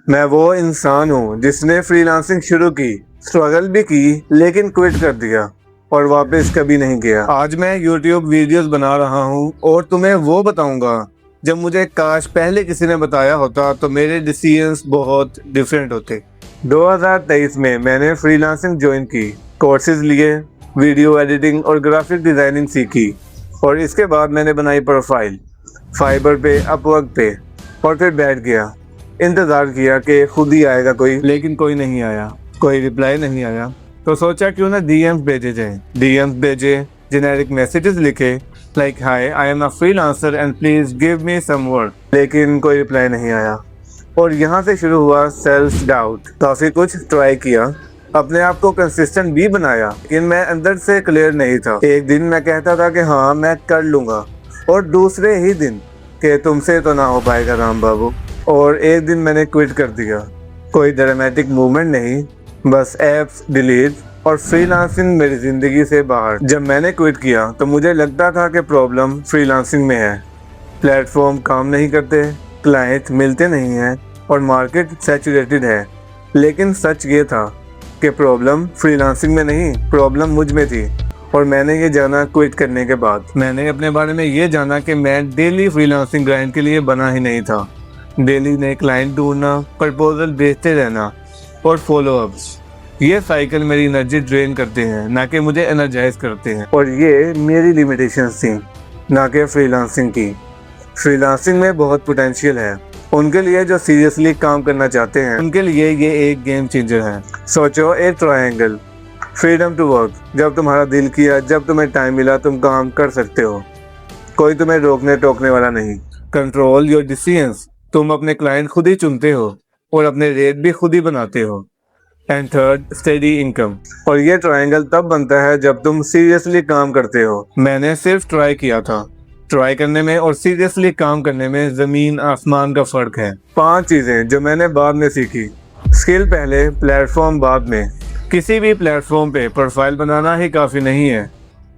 میں وہ انسان ہوں جس نے فری لانسنگ شروع کی، اسٹرگل بھی کی، لیکن کوئٹ کر دیا اور واپس کبھی نہیں گیا۔ آج میں یوٹیوب ویڈیوز بنا رہا ہوں اور تمہیں وہ بتاؤں گا جب مجھے کاش پہلے کسی نے بتایا ہوتا تو میرے ڈیسیژنز بہت ڈیفرنٹ ہوتے۔ 2023 میں نے فری لانسنگ جوائن کی، کورسز لیے، ویڈیو ایڈیٹنگ اور گرافک ڈیزائننگ سیکھی، اور اس کے بعد میں نے بنائی پروفائل فائبر پہ، اپ ورک پہ، اور پھر بیٹھ گیا، انتظار کیا کہ خود ہی آئے گا کوئی، لیکن کوئی نہیں آیا، کوئی ریپلائی نہیں آیا۔ تو سوچا کیوں نہ ڈی ایمز بھیجے جائیں، ڈی ایمز بھیجے، جنیرک میسیجز لکھے like high I am a free lancer and please give me some work, لیکن کوئی ریپلائی نہیں آیا۔ اور یہاں سے شروع ہوا سیلف ڈاؤٹ۔ کافی کچھ ٹرائی کیا، اپنے آپ کو کنسسٹنٹ بھی بنایا، لیکن میں اندر سے کلیئر نہیں تھا۔ ایک دن میں کہتا تھا کہ ہاں میں کر لوں گا، اور دوسرے ہی دن کہ تم سے تو نہ ہو پائے گا رام بابو، اور ایک دن میں نے کوئٹ کر دیا۔ کوئی ڈرامیٹک موومنٹ نہیں، بس ایپس ڈیلیٹ اور فری لانسنگ میری زندگی سے باہر۔ جب میں نے کوئٹ کیا تو مجھے لگتا تھا کہ پرابلم فری لانسنگ میں ہے، پلیٹ فارم کام نہیں کرتے، کلائنٹ ملتے نہیں ہیں اور مارکیٹ سیچوریٹڈ ہے۔ لیکن سچ یہ تھا کہ پرابلم فری لانسنگ میں نہیں، پرابلم مجھ میں تھی۔ اور میں نے یہ جانا کوئٹ کرنے کے بعد، میں نے اپنے بارے میں یہ جانا کہ میں ڈیلی فری لانسنگ گرائنڈ کے لیے بنا ہی نہیں تھا۔ ڈیلی نئے کلائنٹ ڈھونڈنا، پرپوزل بھیجتے رہنا اور فالو اپس، یہ سائیکل میری انرجی ڈرین کرتے ہیں، نہ کہ مجھے انرجائز کرتے ہیں۔ اور یہ میری لیمیٹیشنز تھیں، نہ کہ فری لانسنگ کی۔ فری لانسنگ میں بہت پوٹینشیل ہے، ان کے لیے جو سیریسلی کام کرنا چاہتے ہیں، ان کے لیے یہ ایک گیم چینجر ہے۔ سوچو ایک ٹرائنگل، فریڈم ٹو ورک، جب تمہارا دل کیا، جب تمہیں ٹائم ملا، تم کام کر سکتے ہو، کوئی تمہیں روکنے ٹوکنے والا نہیں۔ کنٹرول یور ڈیسیژنز، تم اپنے کلائنٹ خود ہی چنتے ہو اور اپنے ریٹ بھی خود ہی بناتے ہو۔ اینڈ تھرڈ، اسٹیڈی انکم، اور یہ ٹرائنگل تب بنتا ہے جب تم سیریسلی کام کرتے ہو۔ میں نے صرف ٹرائی کیا تھا، ٹرائی کرنے میں اور سیریسلی کام کرنے میں زمین آسمان کا فرق ہے۔ 5 چیزیں جو میں نے بعد میں سیکھی۔ اسکل پہلے، پلیٹ فارم بعد میں۔ کسی بھی پلیٹ فارم پہ پروفائل بنانا ہی کافی نہیں ہے،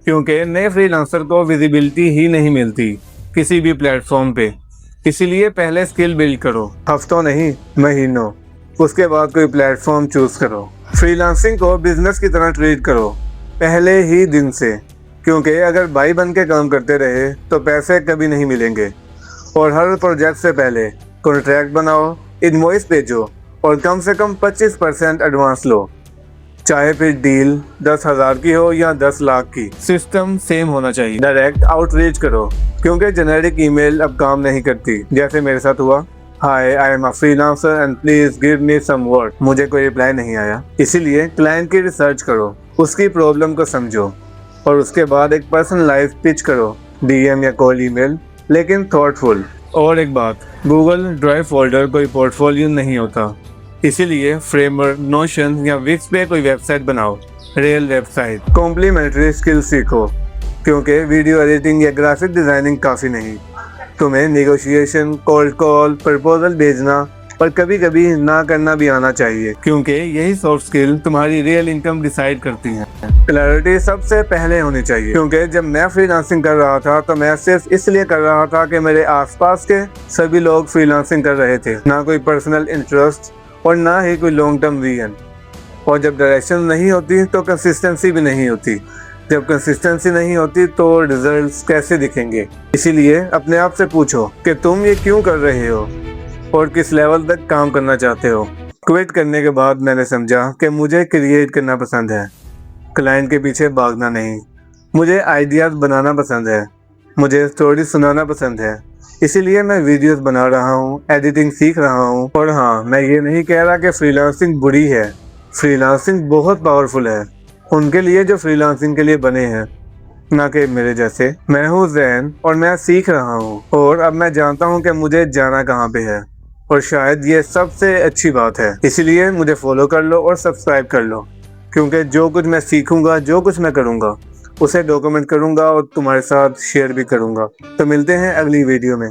کیونکہ نئے فری لانسر کو ویزیبلٹی ہی نہیں ملتی کسی بھی پلیٹ فارم پہ۔ اسی لیے پہلے اسکل بلڈ کرو، ہفتوں نہیں، مہینوں، اس کے بعد کوئی پلیٹ فارم چوز کرو۔ فری لانسنگ کو بزنس کی طرح ٹریٹ کرو پہلے ہی دن سے، کیونکہ اگر بھائی بن کے کام کرتے رہے تو پیسے کبھی نہیں ملیں گے۔ اور ہر پروجیکٹ سے پہلے کانٹریکٹ بناؤ، انوائس بھیجو اور کم سے کم 25% ایڈوانس لو، چاہے پھر ڈیل 10,000 کی ہو یا 10 لاکھ کی۔ سسٹم سیم ہونا چاہیے۔ ڈائریکٹ آؤٹ ریچ کرو، کیونکہ جنیرک ای میل اب کام نہیں کرتی، جیسے میرے ساتھ ہوا، high I am a free lancer and please give me some work, مجھے کوئی ریپلائی نہیں آیا۔ اسی لیے کلائنٹ کی ریسرچ کرو، اس کی پرابلم کو سمجھو، اور اس کے بعد ایک پرسنلائز پچ کرو، ڈی ایم یا کال ای میل، لیکن تھاٹ فل۔ اور ایک بات، گوگل ڈرائیو فولڈر کوئی پورٹ فولیو نہیں ہوتا، اسی لیے فریمر، نوشن یا وکس پہ کوئی ویب سائٹ بناؤ، real website. Complementary skill سیکھو، کیونکہ ویڈیو ایڈیٹنگ یا گرافک ڈیزائننگ کافی نہیں، تمہیں نیگوشیشن، کولڈ کال، پرپوزل بھیجنا اور کبھی کبھی نہ کرنا بھی آنا چاہیے، کیونکہ یہی سافٹ اسکل تمہاری ریئل انکم ڈیسائیڈ کرتی ہیں۔ کلیئرٹی سب سے پہلے ہونی چاہیے، کیونکہ جب میں فری لانسنگ کر رہا تھا تو میں صرف اس لیے کر رہا تھا کہ میرے آس پاس کے سبھی لوگ فری لانسنگ کر رہے تھے، نہ کوئی پرسنل انٹرسٹ اور نہ ہی کوئی لانگ ٹرم ویژن۔ اور جب ڈائریکشن نہیں ہوتی تو کنسسٹنسی بھی نہیں ہوتی، جب کنسسٹنسی نہیں ہوتی تو ریزلٹس کیسے دکھیں گے؟ اسی لیے اپنے آپ سے پوچھو کہ تم یہ کیوں کر رہے ہو اور کس لیول تک کام کرنا چاہتے ہو۔ کوئٹ کرنے کے بعد میں نے سمجھا کہ مجھے کریٹ کرنا پسند ہے، کلائنٹ کے پیچھے بھاگنا نہیں۔ مجھے آئیڈیاز بنانا پسند ہے، مجھے سٹوری سنانا پسند ہے، اسی لیے میں ویڈیوز بنا رہا ہوں، ایڈیٹنگ سیکھ رہا ہوں۔ اور ہاں، میں یہ نہیں کہہ رہا کہ فری لانسنگ بری ہے، فری لانسنگ بہت پاورفل ہے ان کے لیے جو فری لانسنگ کے لیے بنے ہیں، نہ کہ میرے جیسے۔ میں ہوں زین اور میں سیکھ رہا ہوں، اور اب میں جانتا ہوں کہ مجھے جانا کہاں پہ ہے، اور شاید یہ سب سے اچھی بات ہے۔ اسی لیے مجھے فالو کر لو اور سبسکرائب کر لو، کیونکہ جو کچھ میں سیکھوں گا، جو کچھ میں کروں گا، اسے ڈاکومنٹ کروں گا اور تمہارے ساتھ شیئر بھی کروں گا۔ تو ملتے ہیں اگلی ویڈیو میں۔